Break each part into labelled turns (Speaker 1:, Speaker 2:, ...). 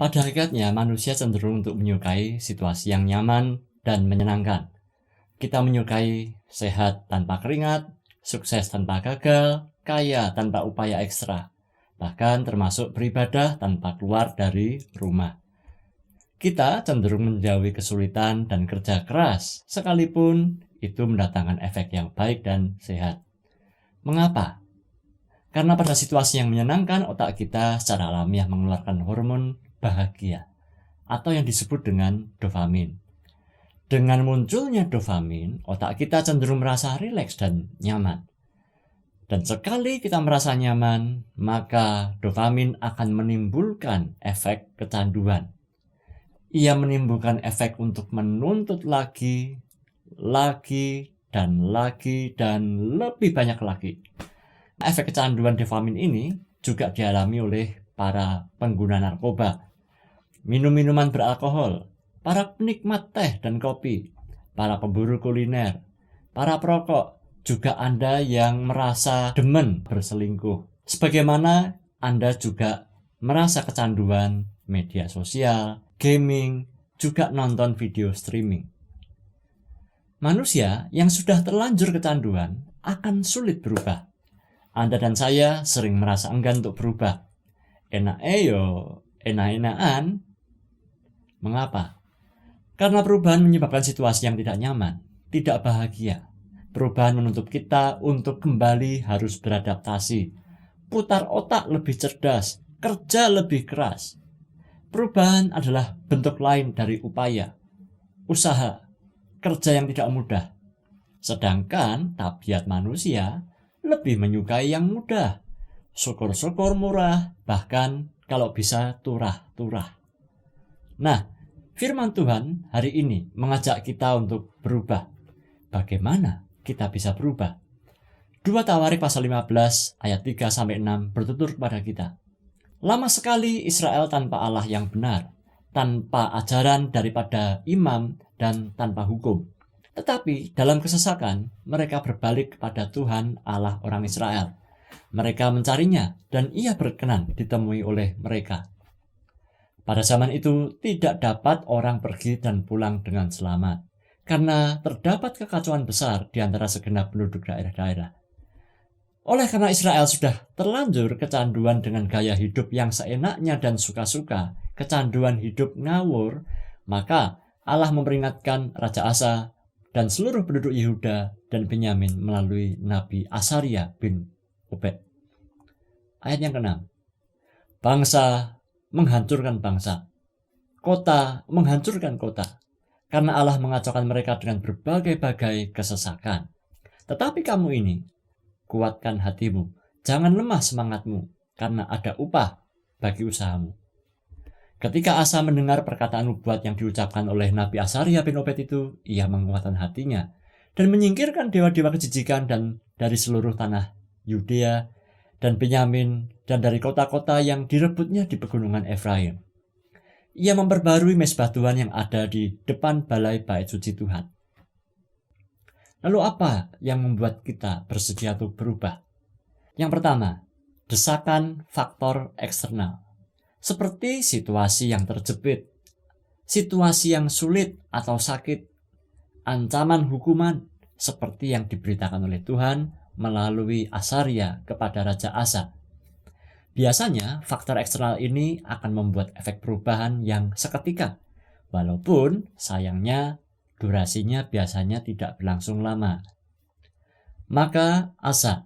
Speaker 1: Pada hakikatnya, manusia cenderung untuk menyukai situasi yang nyaman dan menyenangkan. Kita menyukai sehat tanpa keringat, sukses tanpa gagal, kaya tanpa upaya ekstra, bahkan termasuk beribadah tanpa keluar dari rumah. Kita cenderung menjauhi kesulitan dan kerja keras, sekalipun itu mendatangkan efek yang baik dan sehat. Mengapa? Karena pada situasi yang menyenangkan, otak kita secara alamiah mengeluarkan hormon bahagia atau yang disebut dengan dopamin. Dengan munculnya dopamin, otak kita cenderung merasa rileks dan nyaman. Dan sekali kita merasa nyaman, maka dopamin akan menimbulkan efek kecanduan. Ia menimbulkan efek untuk menuntut lagi, dan lebih banyak lagi. Efek kecanduan dopamin ini juga dialami oleh para pengguna narkoba, minum-minuman beralkohol, para penikmat teh dan kopi, para pemburu kuliner, para perokok, juga Anda yang merasa demen berselingkuh. Sebagaimana Anda juga merasa kecanduan media sosial, gaming, juga nonton video streaming. Manusia yang sudah terlanjur kecanduan akan sulit berubah. Anda dan saya sering merasa enggan untuk berubah. Enak-enakan. Mengapa? Karena perubahan menyebabkan situasi yang tidak nyaman, tidak bahagia. Perubahan menuntut kita untuk kembali harus beradaptasi, putar otak lebih cerdas, kerja lebih keras. Perubahan adalah bentuk lain dari upaya, usaha, kerja yang tidak mudah. Sedangkan tabiat manusia lebih menyukai yang mudah, syukur-syukur murah, bahkan kalau bisa turah-turah. Nah, firman Tuhan hari ini mengajak kita untuk berubah. Bagaimana kita bisa berubah? 2 Tawarik pasal 15 ayat 3-6 bertutur kepada kita. Lama sekali Israel tanpa Allah yang benar, tanpa ajaran daripada imam dan tanpa hukum. Tetapi dalam kesesakan mereka berbalik kepada Tuhan Allah orang Israel. Mereka mencarinya dan ia berkenan ditemui oleh mereka. Pada zaman itu tidak dapat orang pergi dan pulang dengan selamat, karena terdapat kekacauan besar di antara segenap penduduk daerah-daerah. Oleh karena Israel sudah terlanjur kecanduan dengan gaya hidup yang seenaknya dan suka-suka, kecanduan hidup ngawur, maka Allah memperingatkan Raja Asa dan seluruh penduduk Yehuda dan Benyamin melalui Nabi Asaria bin Obed. Ayat yang ke-6. Bangsa menghancurkan bangsa, kota menghancurkan kota, karena Allah mengacaukan mereka dengan berbagai-bagai kesesakan. Tetapi kamu ini, kuatkan hatimu, jangan lemah semangatmu, karena ada upah bagi usahamu. Ketika Asa mendengar perkataan nubuat yang diucapkan oleh Nabi Asaria bin Obed itu, ia menguatkan hatinya dan menyingkirkan dewa-dewa kejijikan dan dari seluruh tanah Yudea dan Benyamin dan dari kota-kota yang direbutnya di pegunungan Efraim. Ia memperbarui mezbah Tuhan yang ada di depan balai bait suci Tuhan. Lalu apa yang membuat kita bersedia untuk berubah? Yang pertama, desakan faktor eksternal. Seperti situasi yang terjepit, situasi yang sulit atau sakit, ancaman hukuman seperti yang diberitakan oleh Tuhan melalui Asaria kepada Raja Asa. Biasanya faktor eksternal ini akan membuat efek perubahan yang seketika, walaupun sayangnya durasinya biasanya tidak berlangsung lama. Maka Asa,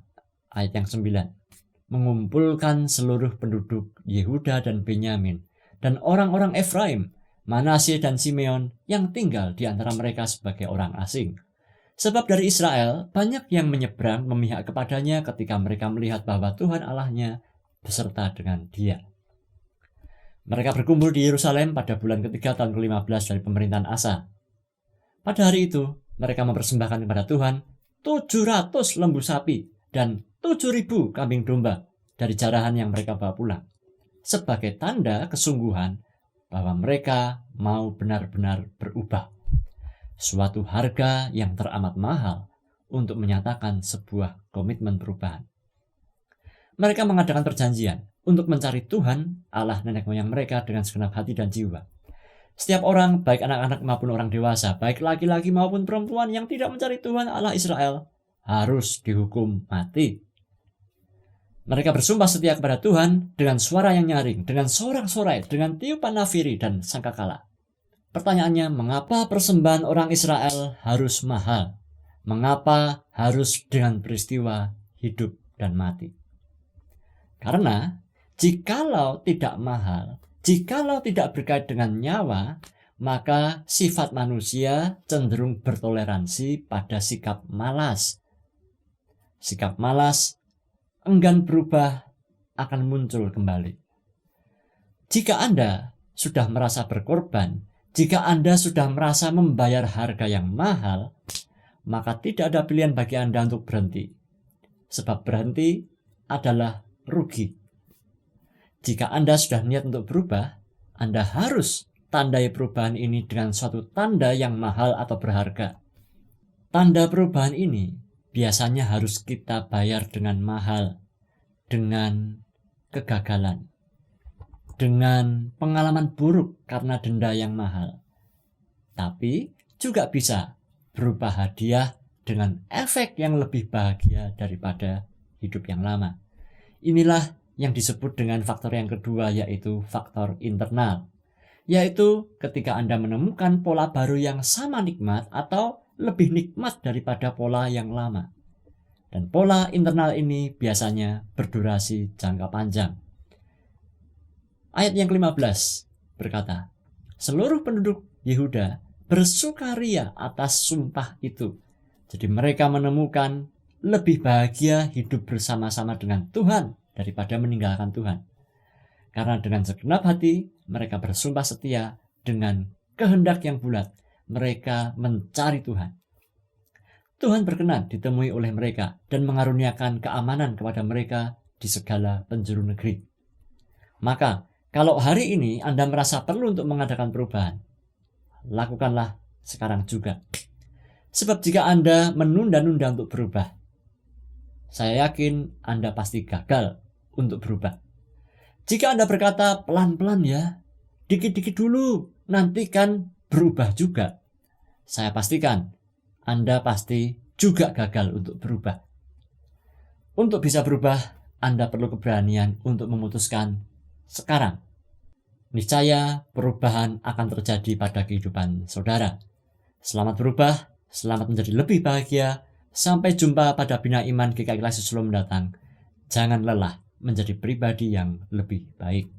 Speaker 1: ayat yang 9, mengumpulkan seluruh penduduk Yehuda dan Benyamin dan orang-orang Efraim, Manasye dan Simeon yang tinggal di antara mereka sebagai orang asing. Sebab dari Israel banyak yang menyeberang memihak kepadanya ketika mereka melihat bahwa Tuhan Allahnya beserta dengan dia. Mereka berkumpul di Yerusalem pada bulan ketiga tahun ke-15 dari pemerintahan Asa. Pada hari itu mereka mempersembahkan kepada Tuhan 700 lembu sapi dan 7.000 kambing domba dari jarahan yang mereka bawa pulang, sebagai tanda kesungguhan bahwa mereka mau benar-benar berubah. Suatu harga yang teramat mahal untuk menyatakan sebuah komitmen perubahan. Mereka mengadakan perjanjian untuk mencari Tuhan, Allah nenek moyang mereka dengan segenap hati dan jiwa. Setiap orang, baik anak-anak maupun orang dewasa, baik laki-laki maupun perempuan yang tidak mencari Tuhan Allah Israel, harus dihukum mati. Mereka bersumpah setia kepada Tuhan dengan suara yang nyaring, dengan sorak-sorai, dengan tiupan nafiri dan sangkakala. Pertanyaannya, mengapa persembahan orang Israel harus mahal? Mengapa harus dengan peristiwa hidup dan mati? Karena jikalau tidak mahal, jikalau tidak berkait dengan nyawa, maka sifat manusia cenderung bertoleransi pada sikap malas. Sikap malas, enggan berubah, akan muncul kembali. Jika Anda sudah merasa berkorban, jika Anda sudah merasa membayar harga yang mahal, maka tidak ada pilihan bagi Anda untuk berhenti. Sebab berhenti adalah rugi. Jika Anda sudah niat untuk berubah, Anda harus tandai perubahan ini dengan suatu tanda yang mahal atau berharga. Tanda perubahan ini biasanya harus kita bayar dengan mahal, dengan kegagalan, dengan pengalaman buruk karena denda yang mahal. Tapi juga bisa berupa hadiah dengan efek yang lebih bahagia daripada hidup yang lama. Inilah yang disebut dengan faktor yang kedua, yaitu faktor internal. Yaitu ketika Anda menemukan pola baru yang sama nikmat atau lebih nikmat daripada pola yang lama. Dan pola internal ini biasanya berdurasi jangka panjang. Ayat yang ke-15 berkata, seluruh penduduk Yehuda bersukaria atas sumpah itu. Jadi mereka menemukan lebih bahagia hidup bersama-sama dengan Tuhan daripada meninggalkan Tuhan. Karena dengan segenap hati mereka bersumpah setia dengan kehendak yang bulat. Mereka mencari Tuhan. Tuhan berkenan ditemui oleh mereka dan mengaruniakan keamanan kepada mereka di segala penjuru negeri. Maka kalau hari ini Anda merasa perlu untuk mengadakan perubahan, lakukanlah sekarang juga. Sebab jika Anda menunda-nunda untuk berubah, saya yakin Anda pasti gagal untuk berubah. Jika Anda berkata pelan-pelan ya, dikit-dikit dulu, nanti kan berubah juga, saya pastikan Anda pasti juga gagal untuk berubah. Untuk bisa berubah, Anda perlu keberanian untuk memutuskan sekarang. Niscaya perubahan akan terjadi pada kehidupan saudara. Selamat berubah, selamat menjadi lebih bahagia. Sampai jumpa pada Bina Iman GKI Kelas sebelum mendatang. Jangan lelah menjadi pribadi yang lebih baik.